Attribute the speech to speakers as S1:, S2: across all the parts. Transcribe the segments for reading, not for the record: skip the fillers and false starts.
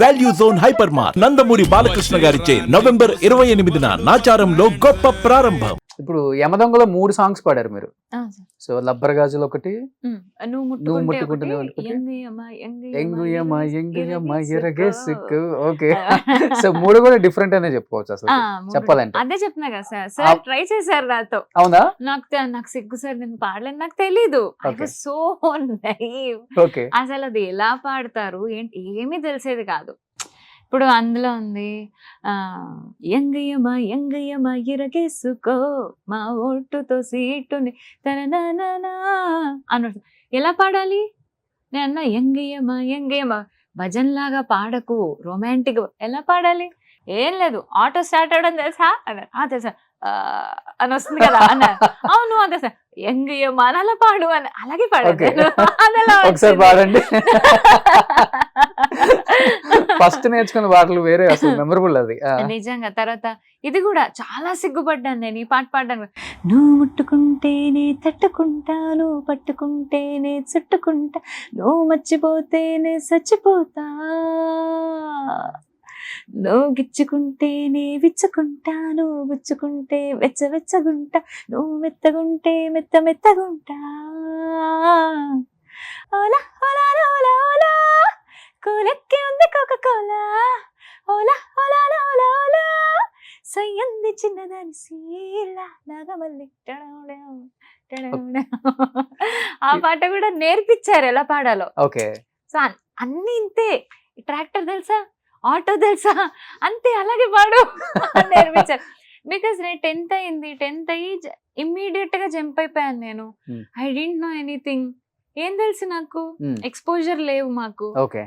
S1: Value Zone Hyper Mart Nandamuri Balakrishna గారిచే November 28న నాచారంలో గొప్ప ప్రారంభం.
S2: ఇప్పుడు యమదొంగలో 3 సాంగ్స్ పాడారు మీరు. సో లబ్బర్ గాజులు ఒకటి,
S3: నువ్వు
S2: నువ్వు
S3: ముట్టుకుంటే
S2: ముట్టుకుంటే
S3: ఒకటి,
S2: ఒకటి,
S3: ఎంగుయమ్మ,
S2: ఎంగుయమ్మ ఎరగేసుకు. ఓకే. సో 3 కూడా డిఫరెంట్ అనే చెప్పుకోవచ్చు అసలు చెప్పాలంటే.
S3: అదే చెప్తున్నా కదా సార్. సార్ ట్రై చేశారు నాతో.
S2: అవునా?
S3: నాకు సిగ్గు సార్, నేను పాడలేను, నాకు తెలీదు. I was so naive.
S2: Okay.
S3: అసలు అది ఎలా పాడతారు ఏంటి ఏమీ తెలిసేది కాదు. ఇప్పుడు అందులో ఉంది ఎంగయ్యమ్మ ఇరగేసుకో మా ఓటుతో సీటుని తననా అన్నట్టు ఎలా పాడాలి? నేను అన్నా ఎంగయ్యమ్మ భజన్ లాగా పాడకు, రొమాంటిక్ ఎలా పాడాలి? ఏం లేదు, ఆటో స్టార్ట్ అవడం తెలుసా అన్నారు. తెలుసా అని వస్తుంది కదా అన్నారు. అవును అదే సార్, ఎంగయ్యమ్మ అని అలా పాడు అని అలాగే పాడాను.
S2: ఒకసారి పాడండి. ఫస్ట్ నేర్చుకున్న పాటలు వేరే, అసలు మెమరబుల్ అది
S3: నిజంగా. తర్వాత ఇది కూడా చాలా సిగ్గుపడ్డాను నేను ఈ పాట పాడడానికి. నువ్వు ముట్టుకుంటేనే తట్టుకుంటాను, పట్టుకుంటేనే చుట్టుకుంటా, నువ్వు మర్చిపోతేనే చచ్చిపోతా, నువ్వు గిచ్చుకుంటేనే విచ్చుకుంటాను, గుచ్చుకుంటే వెచ్చగుంటా, నువ్వు మెత్తగుంటే మెత్తగుంటా, ఓలా ఓలా ఓలా ఓలా కోలెక్కి ఉంది కోకోకోలా, ఓలా ఓలా ఓలా ఓలా సయ్యంది చిన్నదాని సీలా నాగమల్లి. ఆ పాట కూడా నేర్పించారు ఎలా పాడాలో.
S2: ఓకే.
S3: సో అన్ని ఇంతే. ట్రాక్టర్ తెలుసా, ఆటో తెలుసా, అంతే అలాగే పాడు నేర్పించారు. బికాస్ నేను 10th అయింది, 10th అయ్యి ఇమ్మీడియట్ గా జంప్ అయిపోయాను నేను. I don't know anything. ఏం తెలుసు నాకు, ఎక్స్పోజర్ లేవు మాకు.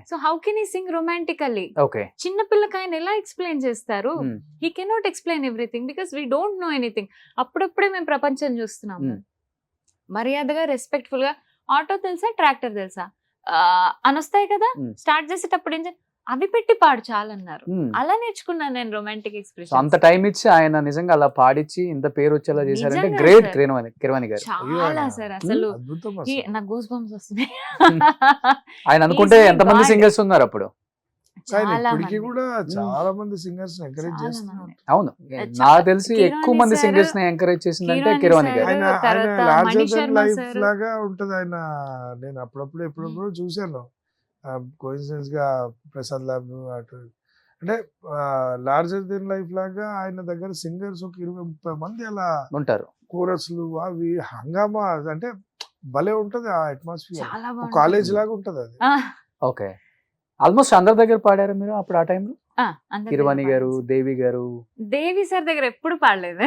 S3: సో హౌ కెన్ ఈ సింగ్ రొమాంటికల్లీ? చిన్న పిల్లకి ఆయన ఎలా ఎక్స్ప్లెయిన్ చేస్తారు? He cannot explain everything because we don't know anything. అప్పుడప్పుడే మేము ప్రపంచం చూస్తున్నాము. మర్యాదగా రెస్పెక్ట్ఫుల్ గా ఆటో తెలుసా, ట్రాక్టర్ తెలుసా అని వస్తాయి కదా, స్టార్ట్ చేసేటప్పుడు ఏం అవి పెట్టి పాడు చాలన్నారు. అలా నేర్చుకున్నాను నేను రొమాంటిక్ ఎక్స్ప్రెషన్.
S2: అంత టైం ఇచ్చి ఆయన నిజంగా అలా పాడిచ్చి ఇంత పేరు వచ్చేలా చేశారంటే గ్రేట్ కిరవాణి గారు.
S3: చాలా సార్, అసలు నాకు గూస్ బంప్స్ వస్తున్నాయి.
S2: ఆయన అనుకుంటే ఎంతమంది సింగర్స్ ఉన్నారు అప్పుడు?
S3: చాలా
S4: మంది సింగర్స్ ఎంకరేజ్ చేస్తున్నారు.
S2: అవును, నాకు తెలిసి ఎక్కువ మంది సింగర్స్ ని ఎంకరేజ్ చేసిందంటే కిరవాణి గారు.
S4: లాగా ఉంటది ఆయన. నేను ఎప్పుడప్పుడు చూసాను కోఇన్సిడెన్స్ గా ప్రసాద్ ల్యాబ్ అటు, అంటే లార్జర్ దెన్ లైఫ్ లాగా ఆయన దగ్గర సింగర్స్ ఒక 20-30 మంది అలా ఉంటారు. కోరస్లు అవి హంగామా, అంటే భలే ఉంటది ఆ అట్మాస్ఫియర్. కాలేజ్ లాగా ఉంటది అది.
S2: ఓకే. ఆల్మోస్ట్ అందరి దగ్గర పాడారు మీరు అప్పుడు ఆ టైంలో? కిరవాణి గారు, దేవి గారు.
S3: దేవి సార్ దగ్గర ఎప్పుడు పాడలేదు.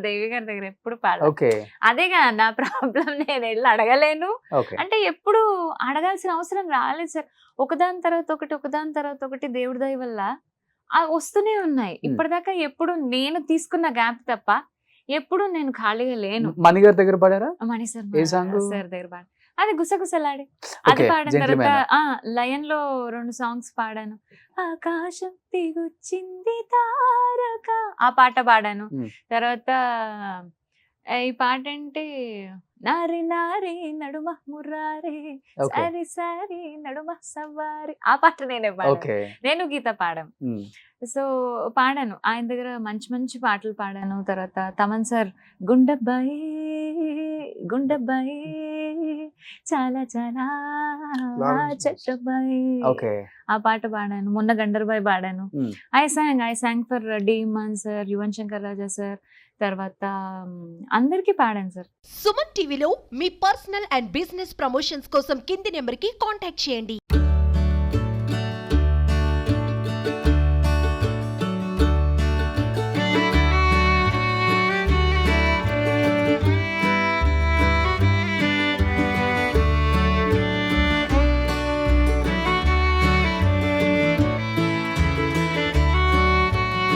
S3: దేవి గారి దగ్గర ఎప్పుడు పాడలేదు.
S2: ఓకే.
S3: అదేగా నా ప్రాబ్లం, నేను వెళ్ళి అడగలేను. అంటే ఎప్పుడు అడగాల్సిన అవసరం రాలేదు సార్. ఒకదాని తర్వాత ఒకటి దేవుడి దయ వల్ల వస్తూనే ఉన్నాయి. ఇప్పటిదాకా ఎప్పుడు నేను తీసుకున్న గ్యాప్ తప్ప ఎప్పుడు నేను ఖాళీగా లేను.
S2: మణి గారి దగ్గర పాడారా?
S3: మణి సార్ దగ్గర పాడాను. అది గుసగుసలాడే అది పాడిన తర్వాత లయన్ లో 2 సాంగ్స్ పాడాను. ఆకాశం దిగొచ్చింది తారక ఆ పాట పాడాను. తర్వాత ఈ పాట అంటే నారి నారి నడుమ మురారి సారి సారి నడుమ సవారి ఆ పాట నేనే పాడాను. నేను గీత పాడాను. సో పాడాను ఆయన దగ్గర మంచి పాటలు పాడాను. తర్వాత తమన్ సార్ గుండబ్బాయి చాలా చాలా చెట్టబ్బాయి ఆ పాట పాడాను. మొన్న గండర్బాయ్ పాడాను. I song for D Mann sir, Yuvan Shankar Raja sir, తర్వాత అందరికి పాడాను సార్.
S5: సుమన్ టీవీలో మీ పర్సనల్ అండ్ బిజినెస్ ప్రమోషన్స్ కోసం కింది నెంబర్కి కాంటాక్ట్ చేయండి.